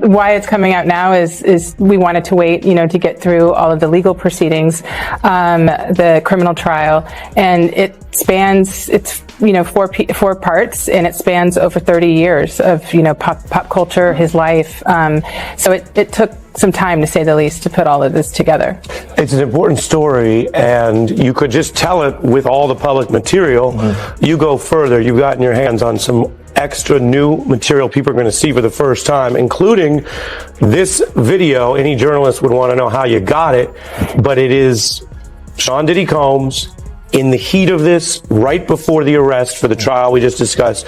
why it's coming out now is we wanted to wait, to get through all of the legal proceedings, the criminal trial, and it spans, it's, four parts, and it spans over 30 years of, pop culture, his life. So it took some time, to say the least, to put all of this together. It's an important story, and you could just tell it with all the public material. Mm-hmm. You go further, you've gotten your hands on some extra new material people are going to see for the first time, including this video. Any journalist would want to know how you got it, but it is Sean Diddy Combs in the heat of this, right before the arrest for the trial we just discussed,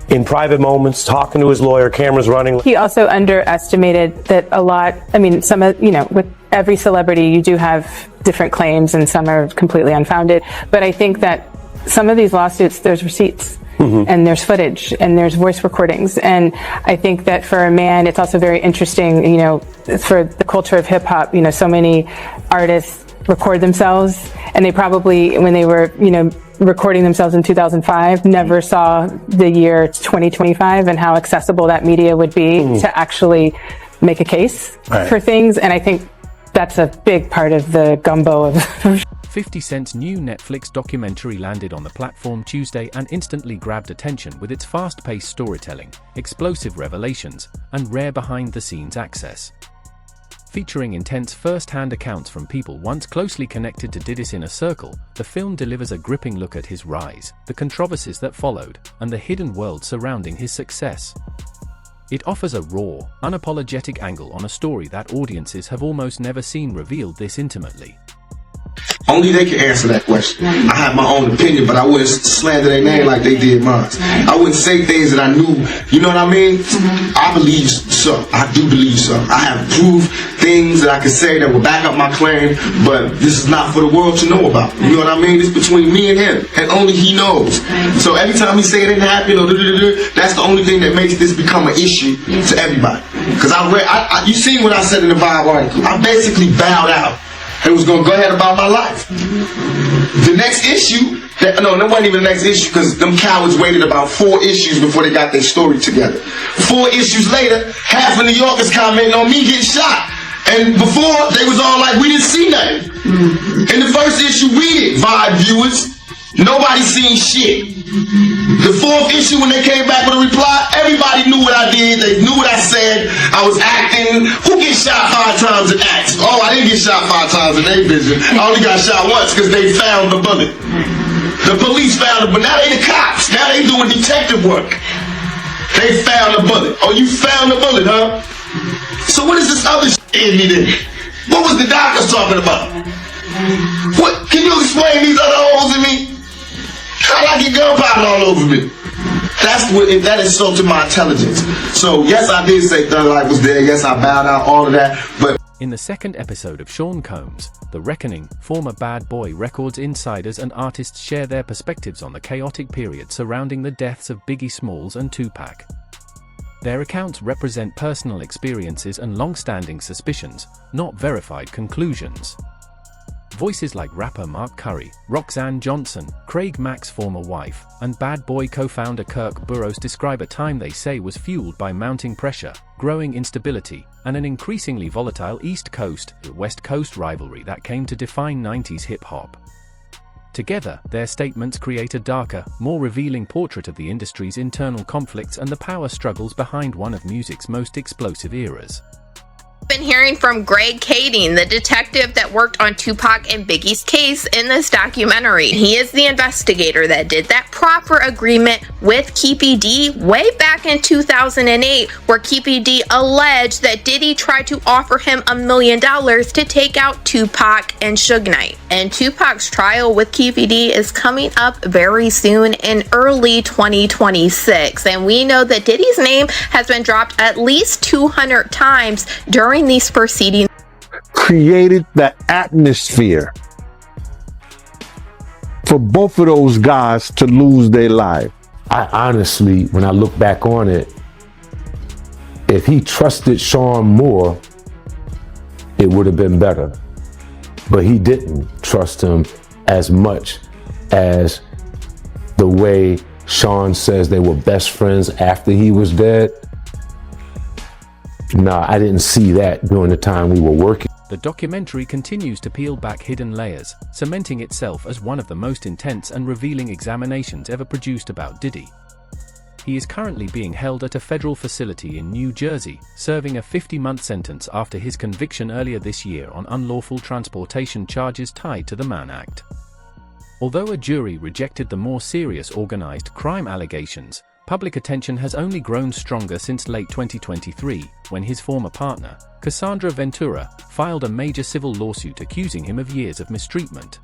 in private moments, talking to his lawyer, cameras running. He also underestimated that a lot, some of, with every celebrity, you do have different claims and some are completely unfounded. But I think that some of these lawsuits, there's receipts. Mm-hmm. And there's footage and there's voice recordings. And I think that for a man, it's also very interesting, for the culture of hip hop, so many artists record themselves, and they probably, when they were, recording themselves in 2005, never saw the year 2025 and how accessible that media would be to actually make a case for things. And I think that's a big part of the gumbo of 50 Cent's new Netflix documentary landed on the platform Tuesday and instantly grabbed attention with its fast-paced storytelling, explosive revelations, and rare behind-the-scenes access. Featuring intense first-hand accounts from people once closely connected to Diddy's inner circle, the film delivers a gripping look at his rise, the controversies that followed, and the hidden world surrounding his success. It offers a raw, unapologetic angle on a story that audiences have almost never seen revealed this intimately. Only they can answer that question. I have my own opinion, but I wouldn't slander their name like they did mine. I wouldn't say things that I knew, you know what I mean? I believe so. I do believe so. I have proved things that I can say that will back up my claim, but this is not for the world to know about. You know what I mean? It's between me and him, and only he knows. So every time he say it didn't happen, or that's the only thing that makes this become an issue to everybody. Because you seen what I said in the Vibe article. I basically bowed out and was going to go ahead about my life. The next issue, that wasn't even the next issue, because them cowards waited about 4 issues before they got their story together. 4 issues later, half of New Yorkers commenting on me getting shot. And before, they was all like, we didn't see nothing. In the first issue, we did, Vibe viewers. Nobody seen shit. The 4th issue, when they came back with a reply, everybody knew what I did. They knew what I said. I was acting. Who gets shot 5 times in acts? Oh, I didn't get shot 5 times in their vision. I only got shot once because they found the bullet. The police found it, but now they the cops. Now they doing detective work. They found the bullet. Oh, you found the bullet, huh? So what is this other shit in me then? What was the doctors talking about? What? Can you explain these other holes in me? How'd I get gunpowder all over me? That insulted my intelligence. So yes, I did say Thug Life was there. Yes, I bowed out, all of that. But in the second episode of Sean Combs, The Reckoning, former Bad Boy Records insiders and artists share their perspectives on the chaotic period surrounding the deaths of Biggie Smalls and Tupac. Their accounts represent personal experiences and long-standing suspicions, not verified conclusions. Voices like rapper Mark Curry, Roxanne Johnson, Craig Mack's former wife, and Bad Boy co-founder Kirk Burroughs describe a time they say was fueled by mounting pressure, growing instability, and an increasingly volatile East Coast-West Coast rivalry that came to define 90s hip-hop. Together, their statements create a darker, more revealing portrait of the industry's internal conflicts and the power struggles behind one of music's most explosive eras. Been hearing from Greg Kading, the detective that worked on Tupac and Biggie's case in this documentary. He is the investigator that did that proper agreement with Keefe D way back in 2008, where Keefe D alleged that Diddy tried to offer him $1 million to take out Tupac and Suge Knight. And Tupac's trial with Keefe D is coming up very soon in early 2026. And we know that Diddy's name has been dropped at least 200 times during these proceedings. Created the atmosphere for both of those guys to lose their life. I honestly, when I look back on it, if he trusted Sean more, it would have been better. But he didn't trust him as much as the way Sean says they were best friends after he was dead. Nah, I didn't see that during the time we were working. The documentary continues to peel back hidden layers, cementing itself as one of the most intense and revealing examinations ever produced about Diddy. He is currently being held at a federal facility in New Jersey, serving a 50-month sentence after his conviction earlier this year on unlawful transportation charges tied to the Mann Act. Although a jury rejected the more serious organized crime allegations, public attention has only grown stronger since late 2023, when his former partner, Cassandra Ventura, filed a major civil lawsuit accusing him of years of mistreatment.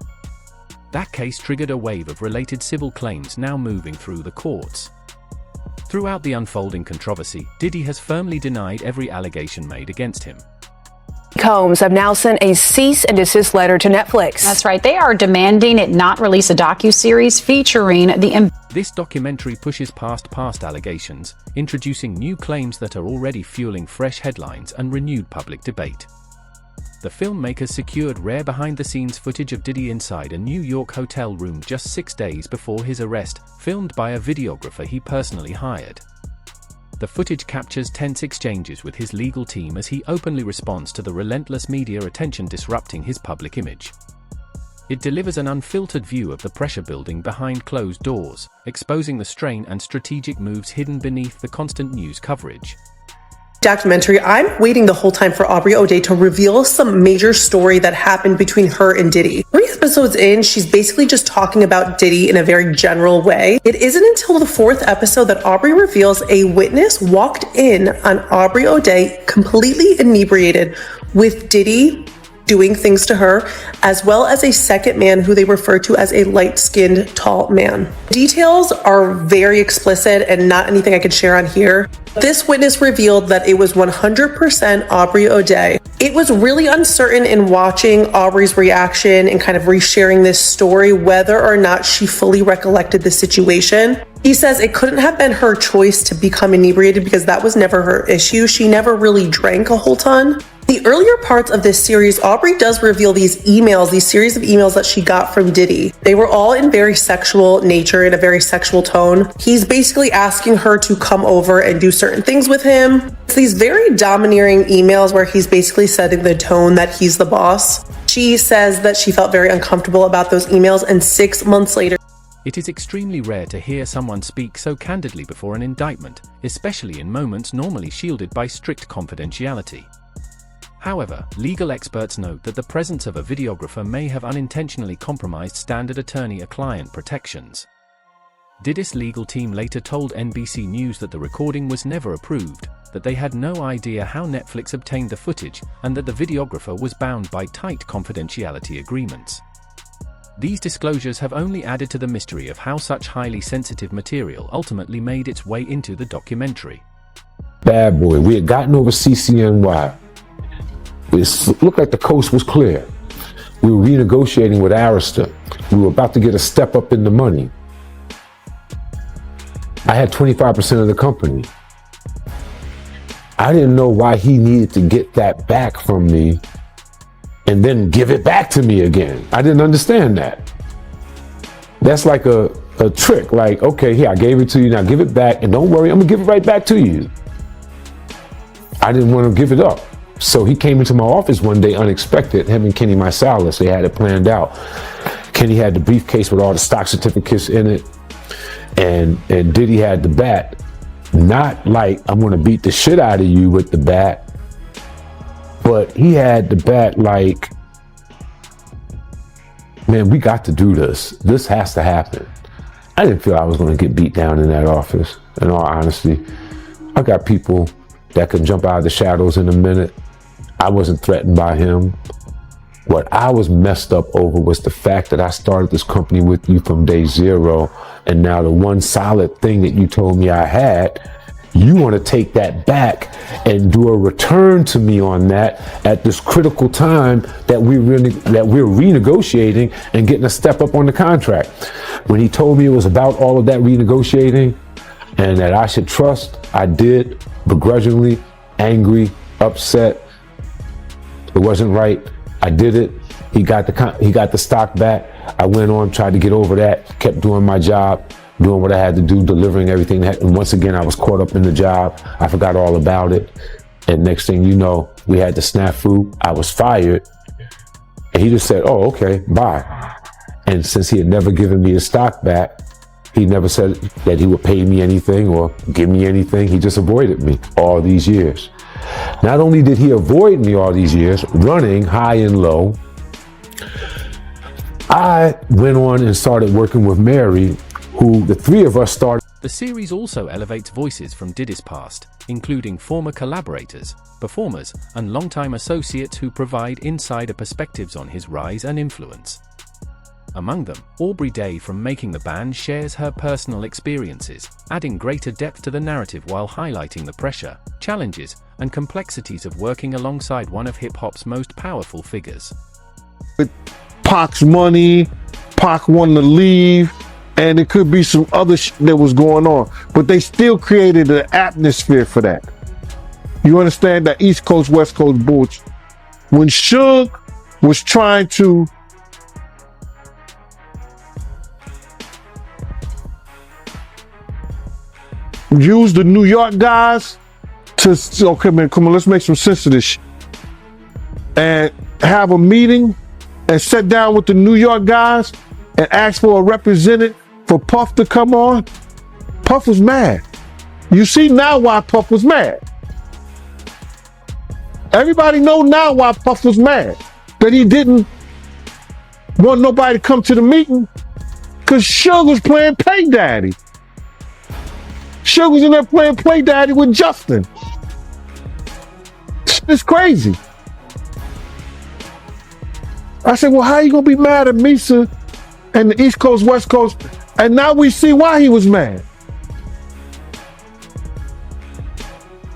That case triggered a wave of related civil claims now moving through the courts. Throughout the unfolding controversy, Diddy has firmly denied every allegation made against him. Combs have now sent a cease and desist letter to Netflix. That's right. They are demanding it not release a docuseries featuring the... This documentary pushes past allegations, introducing new claims that are already fueling fresh headlines and renewed public debate. The filmmakers secured rare behind-the-scenes footage of Diddy inside a New York hotel room just 6 days before his arrest, filmed by a videographer he personally hired. The footage captures tense exchanges with his legal team as he openly responds to the relentless media attention disrupting his public image. It delivers an unfiltered view of the pressure building behind closed doors, exposing the strain and strategic moves hidden beneath the constant news coverage. Documentary, I'm waiting the whole time for Aubrey O'Day to reveal some major story that happened between her and Diddy. 3 episodes in, she's basically just talking about Diddy in a very general way. It isn't until the 4th episode that Aubrey reveals a witness walked in on Aubrey O'Day completely inebriated with Diddy doing things to her, as well as a second man who they refer to as a light-skinned, tall man. Details are very explicit and not anything I could share on here. This witness revealed that it was 100% Aubrey O'Day. It was really uncertain in watching Aubrey's reaction and kind of resharing this story whether or not she fully recollected the situation. He says it couldn't have been her choice to become inebriated because that was never her issue. She never really drank a whole ton. The earlier parts of this series, Aubrey does reveal these series of emails that she got from Diddy. They were all in very sexual nature, in a very sexual tone. He's basically asking her to come over and do certain things with him. It's these very domineering emails where he's basically setting the tone that he's the boss. She says that she felt very uncomfortable about those emails, and 6 months later, it is extremely rare to hear someone speak so candidly before an indictment, especially in moments normally shielded by strict confidentiality. However, legal experts note that the presence of a videographer may have unintentionally compromised standard attorney-client protections. Diddy's legal team later told NBC News that the recording was never approved, that they had no idea how Netflix obtained the footage, and that the videographer was bound by tight confidentiality agreements. These disclosures have only added to the mystery of how such highly sensitive material ultimately made its way into the documentary. Bad boy, we had gotten over CCNY. It looked like the coast was clear. We were renegotiating with Arista. We were about to get a step up in the money. I had 25% of the company. I didn't know why he needed to get that back from me and then give it back to me again. I didn't understand that. That's like a trick. Like, okay, here, I gave it to you, now give it back, and don't worry, I'm gonna give it right back to you. I didn't want to give it up. So he came into my office one day unexpected, him and Kenny Marsalis, they had it planned out. Kenny had the briefcase with all the stock certificates in it, and Diddy had the bat. Not like, I'm gonna beat the shit out of you with the bat, but he had the bat like, man, we got to do this. This has to happen. I didn't feel I was gonna get beat down in that office, in all honesty. I got people that can jump out of the shadows in a minute. I wasn't threatened by him. What I was messed up over was the fact that I started this company with you from day 0, and now the one solid thing that you told me I had, you want to take that back and do a return to me on that at this critical time that we're renegotiating and getting a step up on the contract. When he told me it was about all of that renegotiating and that I should trust, I did, begrudgingly, angry, upset. It wasn't right. I did it. He got the stock back. I went on, tried to get over that, kept doing my job, doing what I had to do, delivering everything. And once again, I was caught up in the job. I forgot all about it. And next thing you know, we had the snafu. I was fired. And he just said, oh, okay, bye. And since he had never given me his stock back, he never said that he would pay me anything or give me anything. He just avoided me all these years. Not only did he avoid me all these years, running high and low, I went on and started working with Mary, who the three of us started. The series also elevates voices from Diddy's past, including former collaborators, performers, and longtime associates who provide insider perspectives on his rise and influence. Among them, Aubrey Day from Making the Band shares her personal experiences, adding greater depth to the narrative while highlighting the pressure, challenges, and complexities of working alongside one of hip-hop's most powerful figures. With Pac's money, Pac wanted to leave, and it could be some other shit that was going on. But they still created an atmosphere for that. You understand that East Coast, West Coast bullshit. When Suge was trying to use the New York guys to, okay man, come on, let's make some sense of this shit. And have a meeting and sit down with the New York guys and ask for a representative for Puff to come on. Puff was mad. You see now why Puff was mad. Everybody know now why Puff was mad. That he didn't want nobody to come to the meeting because Suge was playing Play Daddy. Suge was in there playing Play Daddy with Justin. It's crazy. I said, well, how you gonna be mad at Misa and the East Coast, West Coast? And now we see why he was mad.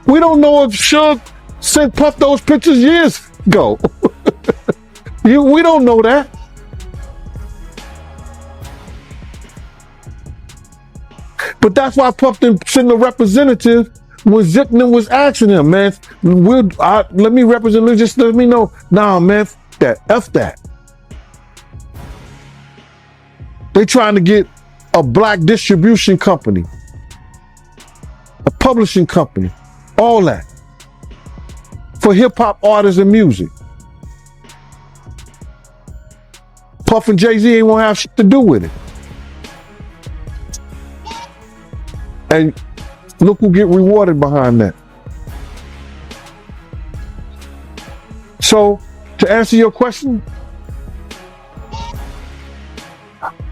We don't know if Suge sent Puff those pictures years ago. We don't know that. But that's why Puff didn't send a representative when Zipman was asking him, man, let me represent, just let me know. Nah, man, F that. They trying to get a black distribution company, a publishing company, all that for hip hop artists and music. Puff and Jay-Z ain't gonna have shit to do with it. And look who get rewarded behind that. So, to answer your question,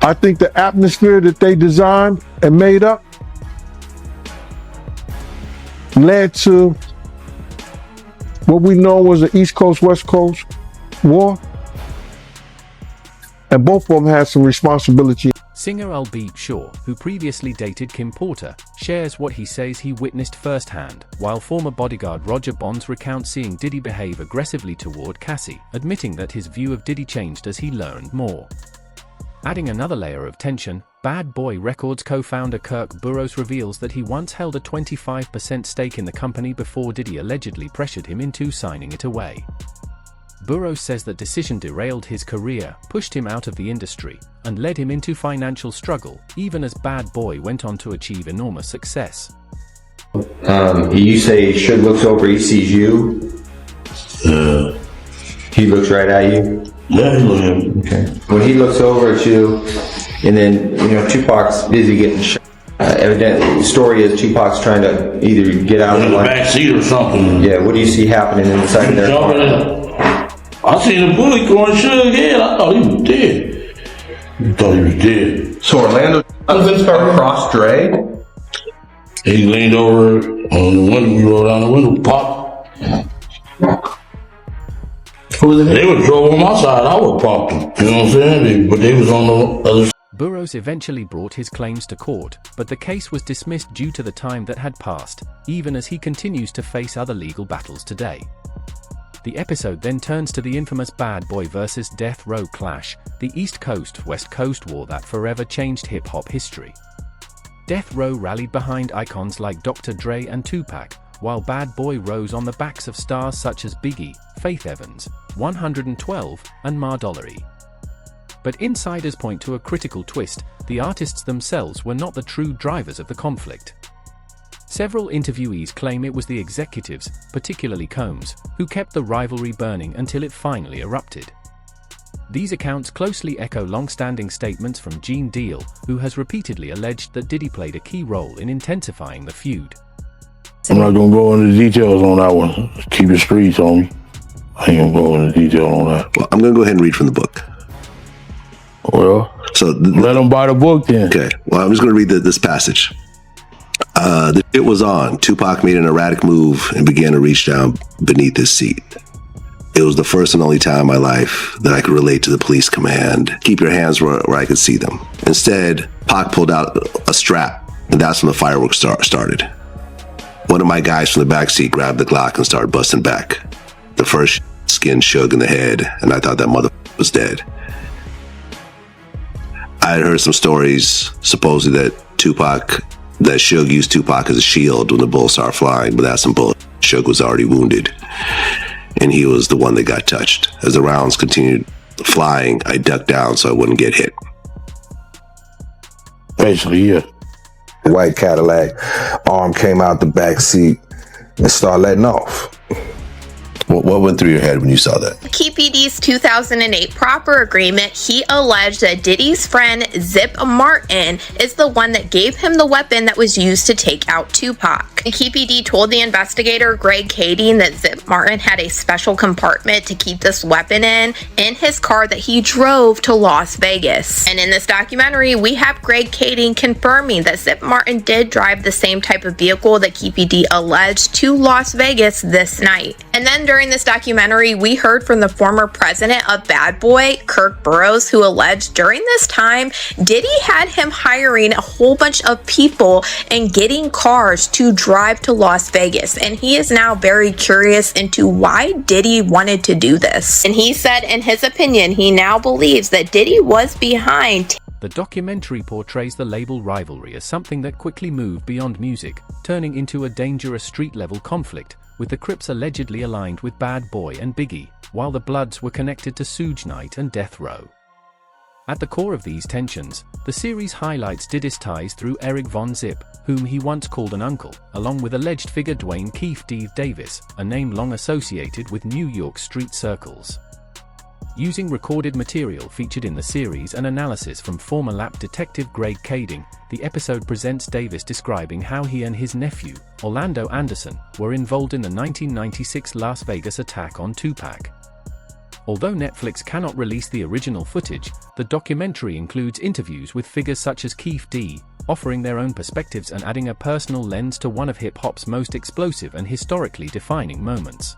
I think the atmosphere that they designed and made up led to what we know was the East Coast, West Coast war. And both of them had some responsibility. Singer Albeet Shaw, who previously dated Kim Porter, shares what he says he witnessed firsthand, while former bodyguard Roger Bonds recounts seeing Diddy behave aggressively toward Cassie, admitting that his view of Diddy changed as he learned more. Adding another layer of tension, Bad Boy Records co-founder Kirk Burrows reveals that he once held a 25% stake in the company before Diddy allegedly pressured him into signing it away. Burrows says that decision derailed his career, pushed him out of the industry, and led him into financial struggle, even as Bad Boy went on to achieve enormous success. You say Suge looks over, he sees you? He looks right at you? Yeah, he looks at me. Okay. When he looks over at you, and then, Tupac's busy getting shot. Evidently, the story is Tupac's trying to either get out in the back seat or something. Yeah, what do you see happening inside their car? I seen a bullet going Suge's head. I thought he was dead. So Orlando across Dre? He leaned over on the window. We rolled down the window. Pop. They would drove on my side. I would pop them. You know what I'm saying? But they was on the other side. Burrows eventually brought his claims to court, but the case was dismissed due to the time that had passed, even as he continues to face other legal battles today. The episode then turns to the infamous Bad Boy vs. Death Row clash, the East Coast-West Coast war that forever changed hip-hop history. Death Row rallied behind icons like Dr. Dre and Tupac, while Bad Boy rose on the backs of stars such as Biggie, Faith Evans, 112, and Mar-Dollery. But insiders point to a critical twist: the artists themselves were not the true drivers of the conflict. Several interviewees claim it was the executives, particularly Combs, who kept the rivalry burning until it finally erupted. These accounts closely echo long-standing statements from Gene Deal, who has repeatedly alleged that Diddy played a key role in intensifying the feud. I'm not gonna go into details on that one. Keep it streets on me. I ain't gonna go into detail on that. Well, I'm gonna go ahead and read from the book. Well, so let them buy the book then. Okay. Well, I'm just gonna read this passage. The shit was on. Tupac made an erratic move and began to reach down beneath his seat. It was the first and only time in my life that I could relate to the police command, keep your hands where I could see them. Instead, Pac pulled out a strap, and that's when the fireworks started. One of my guys from the backseat grabbed the Glock and started busting back. The first skin shook in the head, and I thought that mother was dead. I had heard some stories, supposedly that Suge used Tupac as a shield when the bullets started flying, but that's some bullshit. Suge was already wounded, and he was the one that got touched. As the rounds continued flying, I ducked down so I wouldn't get hit. Basically, yeah. White Cadillac, arm came out the back seat and started letting off. What went through your head when you saw that? Keefe D's 2008 proper agreement, he alleged that Diddy's friend Zip Martin is the one that gave him the weapon that was used to take out Tupac. Keefe D told the investigator Greg Kading that Zip Martin had a special compartment to keep this weapon in his car that he drove to Las Vegas. And in this documentary, we have Greg Kading confirming that Zip Martin did drive the same type of vehicle that Keefe D alleged to Las Vegas this night. And then during this documentary, we heard from the former president of Bad Boy, Kirk Burroughs, who alleged during this time, Diddy had him hiring a whole bunch of people and getting cars to drive to Las Vegas. And he is now very curious into why Diddy wanted to do this. And he said, in his opinion, he now believes that Diddy was behind. The documentary portrays the label rivalry as something that quickly moved beyond music, turning into a dangerous street-level conflict, with the Crips allegedly aligned with Bad Boy and Biggie, while the Bloods were connected to Suge Knight and Death Row. At the core of these tensions, the series highlights Diddy's ties through Eric Von Zip, whom he once called an uncle, along with alleged figure Dwayne Keefe D. Davis, a name long associated with New York street circles. Using recorded material featured in the series and analysis from former lap detective Greg Kading, the episode presents Davis describing how he and his nephew, Orlando Anderson, were involved in the 1996 Las Vegas attack on Tupac. Although Netflix cannot release the original footage, the documentary includes interviews with figures such as Keefe D, offering their own perspectives and adding a personal lens to one of hip-hop's most explosive and historically defining moments.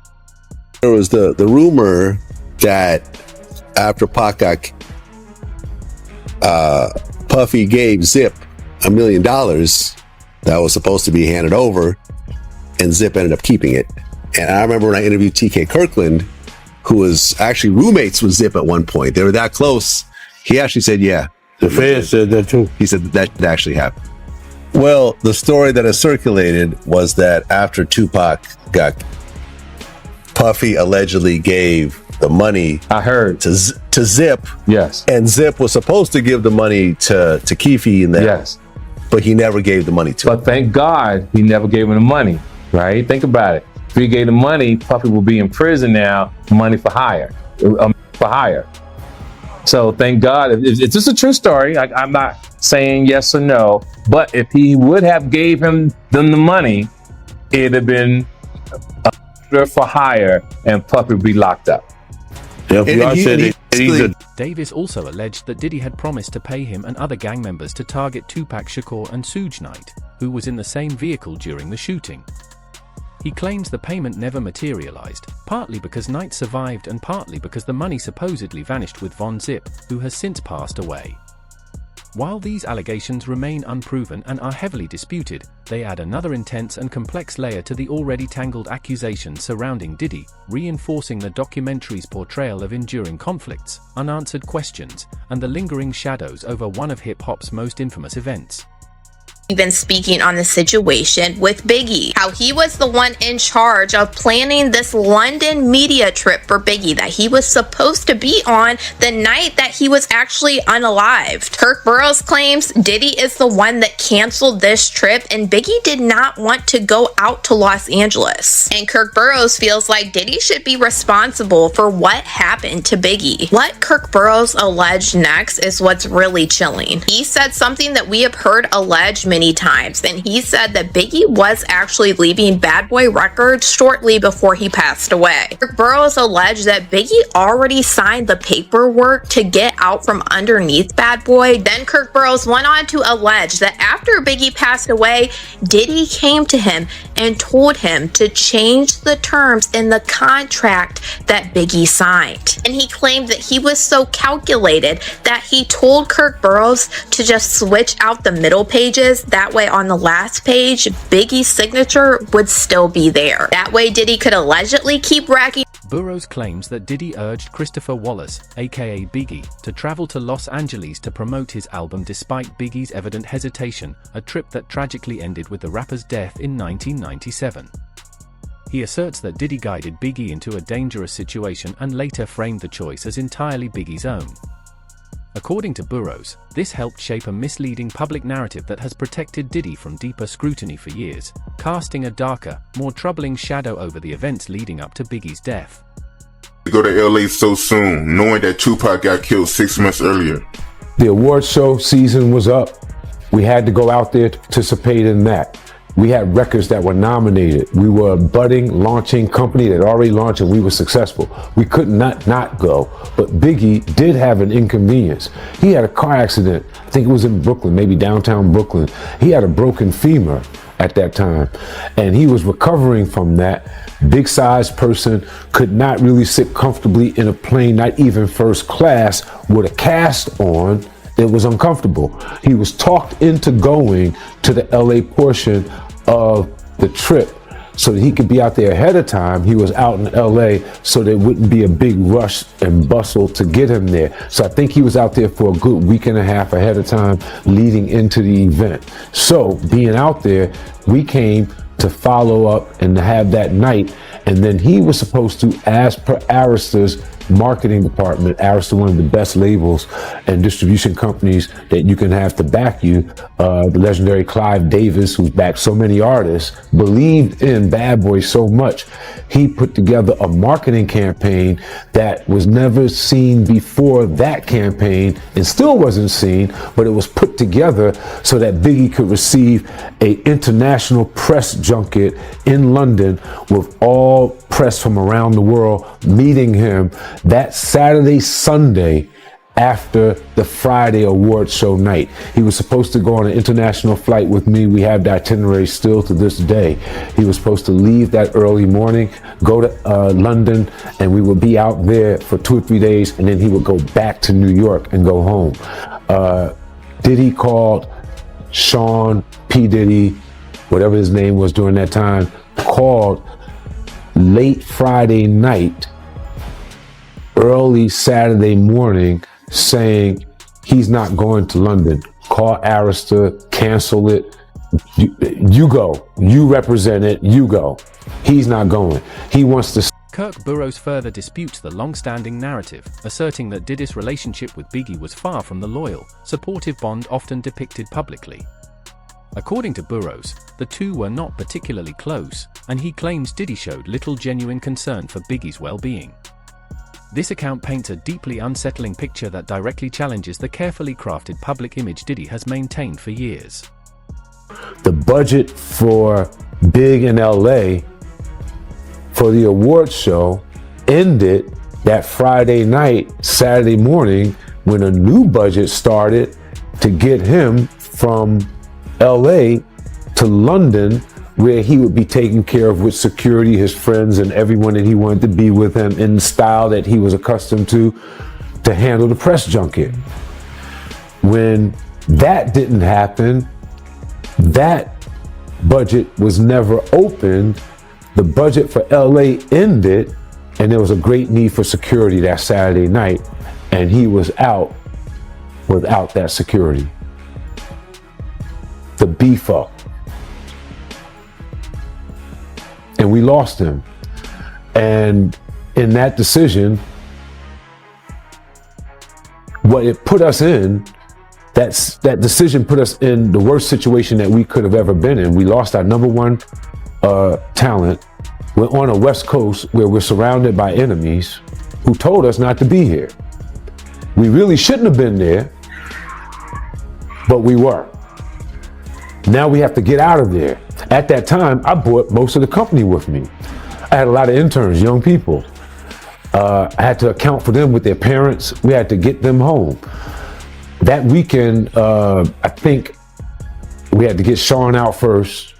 There was the rumor that after Pac got Puffy gave Zip $1 million that was supposed to be handed over, and Zip ended up keeping it. And I remember when I interviewed TK Kirkland, who was actually roommates with Zip at one point, they were that close. He actually said, yeah. The Fed said that too. He said that actually happened. Well, the story that has circulated was that after Tupac got, Puffy allegedly gave the money, I heard, to Zip. Yes. And Zip was supposed to give the money to Keefe in there. Yes. But he never gave the money to him. But thank God he never gave him the money, right? Think about it. If he gave the money, Puffy will be in prison now, money for hire. So thank God. It's just a true story. I'm not saying yes or no, but if he would have gave them the money, it'd have been for hire and Puffy would be locked up. Davis also alleged that Diddy had promised to pay him and other gang members to target Tupac Shakur and Suge Knight, who was in the same vehicle during the shooting. He claims the payment never materialized, partly because Knight survived and partly because the money supposedly vanished with Von Zip, who has since passed away. While these allegations remain unproven and are heavily disputed, they add another intense and complex layer to the already tangled accusations surrounding Diddy, reinforcing the documentary's portrayal of enduring conflicts, unanswered questions, and the lingering shadows over one of hip-hop's most infamous events. even speaking on the situation with Biggie, how he was the one in charge of planning this London media trip for Biggie that he was supposed to be on the night that he was actually unalived. Kirk Burrows claims Diddy is the one that canceled this trip and Biggie did not want to go out to Los Angeles. And Kirk Burrows feels like Diddy should be responsible for what happened to Biggie. What Kirk Burrows alleged next is what's really chilling. He said something that we have heard alleged many times, and he said that Biggie was actually leaving Bad Boy Records shortly before he passed away. Kirk Burrows alleged that Biggie already signed the paperwork to get out from underneath Bad Boy. Then Kirk Burrows went on to allege that after Biggie passed away, Diddy came to him and told him to change the terms in the contract that Biggie signed. And he claimed that he was so calculated that he told Kirk Burrows to just switch out the middle pages. That way on the last page, Biggie's signature would still be there. That way Diddy could allegedly keep racking. Burrows claims that Diddy urged Christopher Wallace, aka Biggie, to travel to Los Angeles to promote his album despite Biggie's evident hesitation, a trip that tragically ended with the rapper's death in 1997. He asserts that Diddy guided Biggie into a dangerous situation and later framed the choice as entirely Biggie's own. According to Burrows, this helped shape a misleading public narrative that has protected Diddy from deeper scrutiny for years, casting a darker, more troubling shadow over the events leading up to Biggie's death. To go to LA so soon, knowing that Tupac got killed 6 months earlier. The award show season was up. We had to go out there to participate in that. We had records that were nominated. We were a budding, launching company that already launched and we were successful. We could not go. But Biggie did have an inconvenience. He had a car accident. I think it was in Brooklyn, maybe downtown Brooklyn. He had a broken femur at that time. And he was recovering from that. Big sized person, could not really sit comfortably in a plane, not even first class, with a cast on. It was uncomfortable. He was talked into going to the LA portion of the trip so that he could be out there ahead of time. He was out in LA so there wouldn't be a big rush and bustle to get him there. So I think he was out there for a good week and a half ahead of time leading into the event. So being out there, we came to follow up and to have that night. And then he was supposed to, as per Arista's marketing department, Arista, one of the best labels and distribution companies that you can have to back you, the legendary Clive Davis, who's backed so many artists, believed in Bad Boy so much, he put together a marketing campaign that was never seen before that campaign and still wasn't seen, but it was put together so that Biggie could receive an international press junket in London with all press from around the world meeting him that Saturday, Sunday after the Friday award show night. He was supposed to go on an international flight with me. We have the itinerary still to this day. He was supposed to leave that early morning, go to London, and we would be out there for 2 or 3 days, and then he would go back to New York and go home. Diddy called Sean P. Diddy, whatever his name was during that time, called late Friday night, early Saturday morning, saying he's not going to London. Call Arista, cancel it. You go. You represent it. You go. He's not going. He wants to. Kirk Burrows further disputes the long-standing narrative, asserting that Diddy's relationship with Biggie was far from the loyal, supportive bond often depicted publicly. According to Burrows, the two were not particularly close, and he claims Diddy showed little genuine concern for Biggie's well-being. This account paints a deeply unsettling picture that directly challenges the carefully crafted public image Diddy has maintained for years. The budget for Big in LA for the award show ended that Friday night, Saturday morning, when a new budget started to get him from LA to London, where he would be taken care of with security, his friends, and everyone that he wanted to be with him in the style that he was accustomed to handle the press junket. When that didn't happen, that budget was never opened. The budget for LA ended, and there was a great need for security that Saturday night, and he was out without that security. to beef up. And we lost him. And in that decision, what it put us in, that decision put us in the worst situation that we could have ever been in. We lost our number one talent. We're on a West Coast where we're surrounded by enemies who told us not to be here. We really shouldn't have been there, but we were. Now we have to get out of there. At that time, I brought most of the company with me. I had a lot of interns, young people. I had to account for them with their parents. We had to get them home. That weekend, I think we had to get Sean out first.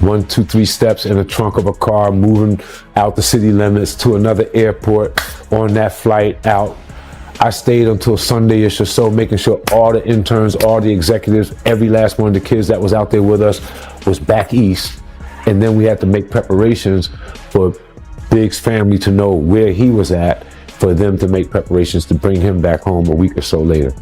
1, 2, 3 steps in the trunk of a car, moving out the city limits to another airport on that flight out. I stayed until Sunday-ish or so, making sure all the interns, all the executives, every last one of the kids that was out there with us was back east. And then we had to make preparations for Big's family to know where he was at, for them to make preparations to bring him back home a week or so later.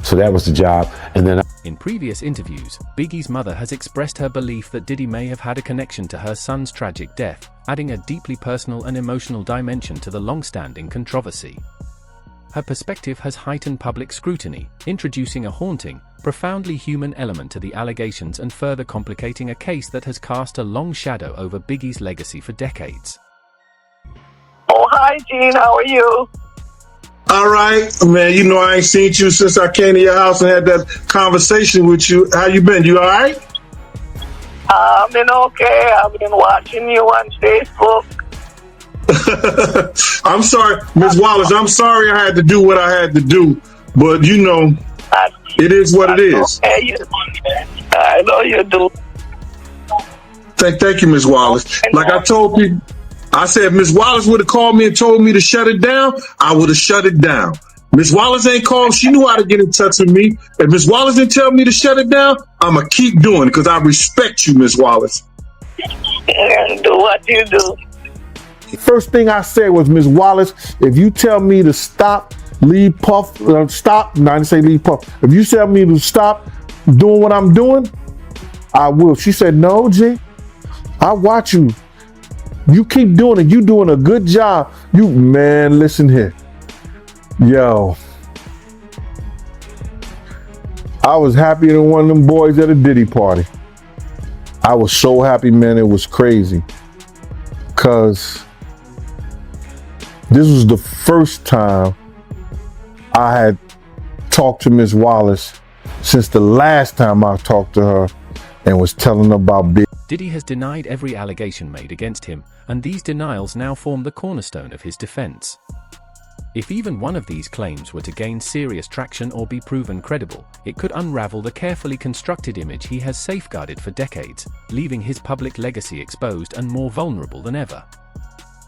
So that was the job. And then in previous interviews, Biggie's mother has expressed her belief that Diddy may have had a connection to her son's tragic death, adding a deeply personal and emotional dimension to the long-standing controversy. Her perspective has heightened public scrutiny, introducing a haunting, profoundly human element to the allegations and further complicating a case that has cast a long shadow over Biggie's legacy for decades. Oh, hi, Gene. How are you? All right, man. You know I ain't seen you since I came to your house and had that conversation with you. How you been? You all right? I've been okay. I've been watching you on Facebook. I'm sorry, Ms. Wallace. I'm sorry I had to do what I had to do, but you know, it is what it is. Okay. I know you do. Thank you, Ms. Wallace. Like I told people, I said if Ms. Wallace would have called me and told me to shut it down, I would have shut it down. Ms. Wallace ain't called. She knew how to get in touch with me. If Ms. Wallace didn't tell me to shut it down, I'm going to keep doing it because I respect you, Ms. Wallace. And do what you do. First thing I said was, Ms. Wallace, if you tell me to stop, leave Puff, stop, no, I didn't say leave Puff. If you tell me to stop doing what I'm doing, I will. She said, no, G, I watch you. You keep doing it. You doing a good job. You, man, listen here. Yo. I was happier than one of them boys at a Diddy party. I was so happy, man, it was crazy. Cause this was the first time I had talked to Ms. Wallace since the last time I talked to her and was telling her about Big. Diddy has denied every allegation made against him, and these denials now form the cornerstone of his defense. If even one of these claims were to gain serious traction or be proven credible, it could unravel the carefully constructed image he has safeguarded for decades, leaving his public legacy exposed and more vulnerable than ever.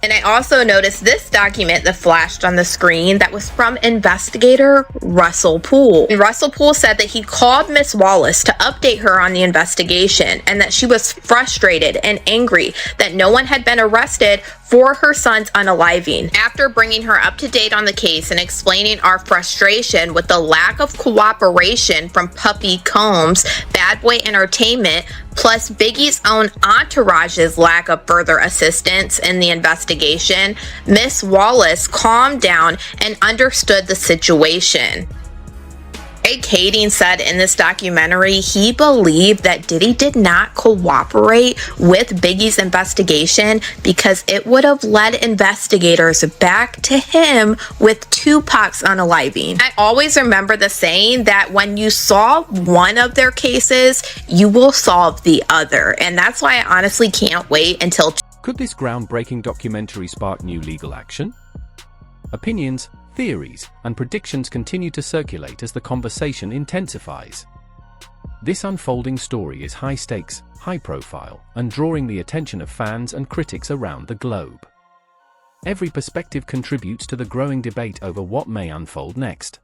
And I also noticed this document that flashed on the screen that was from investigator Russell Poole. And Russell Poole said that he called Miss Wallace to update her on the investigation and that she was frustrated and angry that no one had been arrested for her son's unaliving. After bringing her up to date on the case and explaining our frustration with the lack of cooperation from Puffy Combs, Bad Boy Entertainment, plus Biggie's own entourage's lack of further assistance in the investigation, Miss Wallace calmed down and understood the situation. Greg Kading said in this documentary he believed that Diddy did not cooperate with Biggie's investigation because it would have led investigators back to him with Tupac's unaliving. I always remember the saying that when you solve one of their cases, you will solve the other. And that's why I honestly can't wait until... Could this groundbreaking documentary spark new legal action? Opinions, theories, and predictions continue to circulate as the conversation intensifies. This unfolding story is high stakes, high profile, and drawing the attention of fans and critics around the globe. Every perspective contributes to the growing debate over what may unfold next.